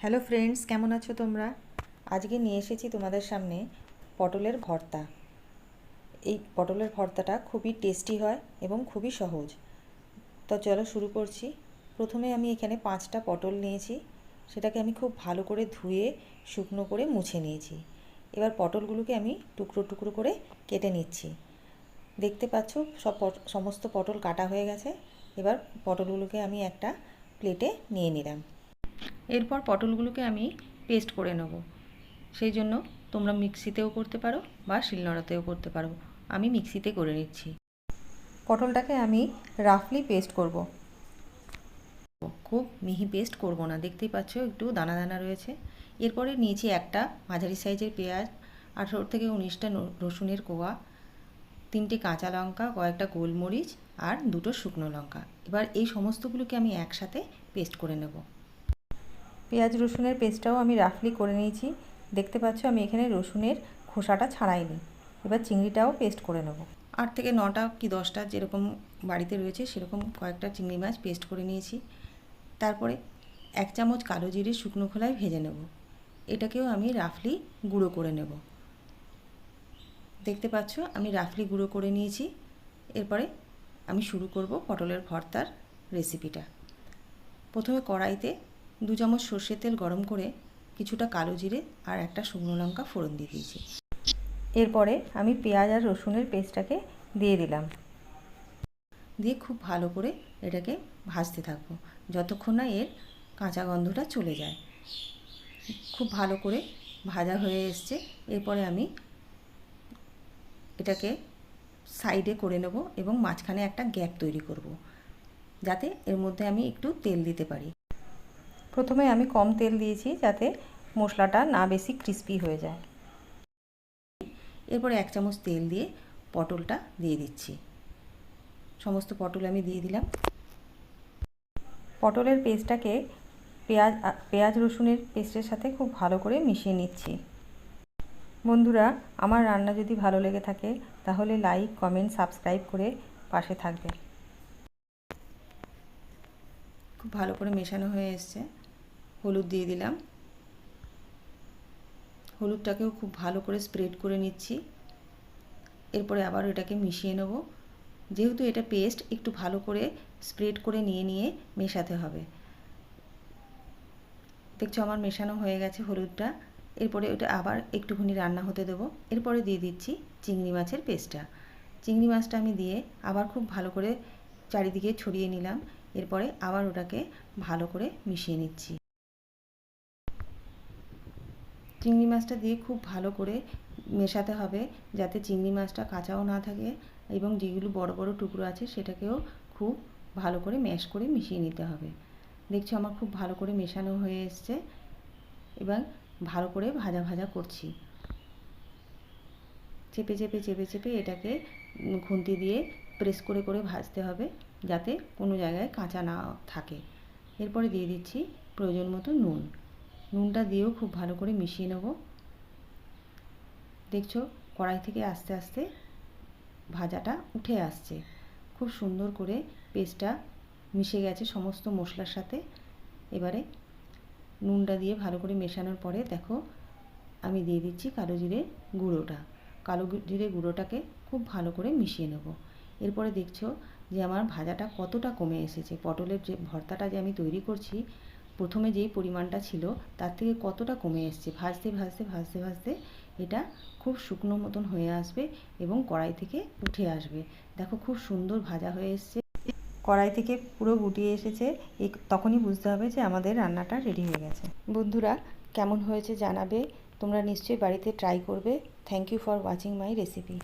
Hello friends, কেমন আছো তোমরা? আজকে নিয়ে এসেছি তোমাদের সামনে পটলের ভর্তা। এই পটলের ভর্তাটা খুবই টেস্টি হয় এবং খুবই সহজ। তো চলো শুরু করছি। প্রথমে আমি এখানে 5টা পটল নিয়েছি। সেটাকে আমি খুব ভালো করে ধুয়ে শুকনো করে মুছে নিয়েছি। এবার পটলগুলোকে আমি টুকরো টুকরো করে কেটে নিচ্ছি। দেখতে পাচ্ছ সমস্ত পটল কাটা হয়ে গেছে। এবার পটলগুলোকে আমি একটা প্লেটে নিয়ে নিলাম। এরপর পটলগুলোকে আমি পেস্ট করে নেব। সেই জন্য তোমরা মিক্সিতেও করতে পারো বা শিলনোড়াতেও করতে পারো। আমি মিক্সিতে করে নিচ্ছি। পটলটাকে আমি রাফলি পেস্ট করব। খুব মিহি পেস্ট করব না, দেখতেই পাচ্ছ একটু দানা দানা রয়েছে। এরপরে নিয়েছি একটা মাঝারি সাইজের পেঁয়াজ, 18 থেকে 19টা রসুনের কোয়া, 3টে কাঁচা লঙ্কা, কয়েকটা গোলমরিচ আর 2টো শুকনো লঙ্কা। এবার এই সমস্তগুলোকে আমি একসাথে পেস্ট করে নেব। পেঁয়াজ রসুনের পেস্টটাও আমি রাফলি করে নিয়েছি। দেখতে পাচ্ছ আমি এখানে রসুনের খোসাটা ছাড়াইনি। এবার চিংড়িটাও পেস্ট করে নেব। 8 থেকে 9টা কি 10টা যেরকম বাড়িতে রয়েছে সেরকম কয়েকটা চিংড়ি মাছ পেস্ট করে নিয়েছি। তারপরে 1 চামচ কালো জিরে শুকনো খোলায় ভেজে নেব। এটাকেও আমি রাফলি গুঁড়ো করে নেব। দেখতে পাচ্ছ আমি রাফলি গুঁড়ো করে নিয়েছি। এরপরে আমি শুরু করব পটলের ভর্তার রেসিপিটা। প্রথমে কড়াইতে 2 চামচ সর্ষের তেল গরম করে কিছুটা কালো জিরে আর একটা শুকনো লঙ্কা ফোড়ন দিয়ে দিয়েছি। এরপরে আমি পেঁয়াজ আর রসুনের পেস্টটাকে দিয়ে দিলাম। দিয়ে খুব ভালো করে এটাকে ভাজতে থাকবো যতক্ষণ না এর কাঁচা গন্ধটা চলে যায়। খুব ভালো করে ভাজা হয়ে এসছে। এরপরে আমি এটাকে সাইডে করে নেব এবং মাঝখানে একটা গ্যাপ তৈরি করব, যাতে এর মধ্যে আমি একটু তেল দিতে পারি। প্রথমে আমি কম তেল দিয়েছি যাতে মশলাটা না বেশি ক্রিস্পি হয়ে যায়। এরপরে 1 চামচ তেল দিয়ে পটলটা দিয়ে দিচ্ছি। সমস্ত পটল আমি দিয়ে দিলাম। পটলের পেস্টটাকে পেঁয়াজ রসুনের পেস্টের সাথে খুব ভালো করে মিশিয়ে নিচ্ছি। বন্ধুরা, আমার রান্না যদি ভালো লেগে থাকে তাহলে লাইক, কমেন্ট, সাবস্ক্রাইব করে পাশে থাকবে। খুব ভালো করে মেশানো হয়ে এসছে। হলুদ দিয়ে দিলাম। হলুদটাকেও খুব ভালো করে স্প্রেড করে নিচ্ছি। এরপরে আবার এটাকে মিশিয়ে নেব। যেহেতু এটা পেস্ট, একটু ভালো করে স্প্রেড করে নিয়ে মেশাতে হবে। দেখছো আমার মেশানো হয়ে গেছে হলুদটা। এরপরে ওটা আবার একটুখানি রান্না হতে দেবো। এরপরে দিয়ে দিচ্ছি চিংড়ি মাছের পেস্টটা। চিংড়ি মাছটা আমি দিয়ে আবার খুব ভালো করে চারিদিকে ছড়িয়ে নিলাম। এরপরে আবার ওটাকে ভালো করে মিশিয়ে নিচ্ছি। চিংড়ি মাছটা দিয়ে খুব ভালো করে মেশাতে হবে যাতে চিংড়ি মাছটা কাঁচাও না থাকে এবং যেগুলো বড় বড় টুকরো আছে সেটাকেও খুব ভালো করে ম্যাশ করে মিশিয়ে নিতে হবে। দেখছো আমার খুব ভালো করে মেশানো হয়ে এসছে। এবার ভালো করে ভাজা ভাজা করছি। চেপে চেপে চেপে চেপে এটাকে খুন্তি দিয়ে প্রেস করে করে ভাজতে হবে যাতে কোনো জায়গায় কাঁচা না থাকে। এরপরে দিয়ে দিচ্ছি প্রয়োজন মতো নুন। নুনটা দিয়েও খুব ভালো করে মিশিয়ে নেব। দেখছো কড়াই থেকে আস্তে আস্তে ভাজাটা উঠে আসছে। খুব সুন্দর করে পেস্টটা মিশে গেছে সমস্ত মশলার সাথে। এবারে নুনটা দিয়ে ভালো করে মেশানোর পরে দেখো আমি দিয়ে দিচ্ছি কালো জিরে গুঁড়োটা। কালো জিরে গুঁড়োটাকে খুব ভালো করে মিশিয়ে নেব। এরপরে দেখছো যে আমার ভাজাটা কতটা কমে এসেছে। পটলের যে ভর্তাটা যে আমি তৈরি করছি প্রথমে যেই পরিমাণটা ছিল তার থেকে কতটা কমে এসছে। ভাজতে ভাজতে ভাজতে ভাজতে এটা খুব শুকনো মতন হয়ে আসবে এবং কড়াই থেকে উঠে আসবে। দেখো খুব সুন্দর ভাজা হয়ে এসছে। কড়াই থেকে পুরো গুটিয়ে এসেছে। তখনই বুঝতে হবে যে আমাদের রান্নাটা রেডি হয়ে গেছে। বন্ধুরা, কেমন হয়েছে জানাবে। তোমরা নিশ্চয়ই বাড়িতে ট্রাই করবে। Thank you for watching my recipe.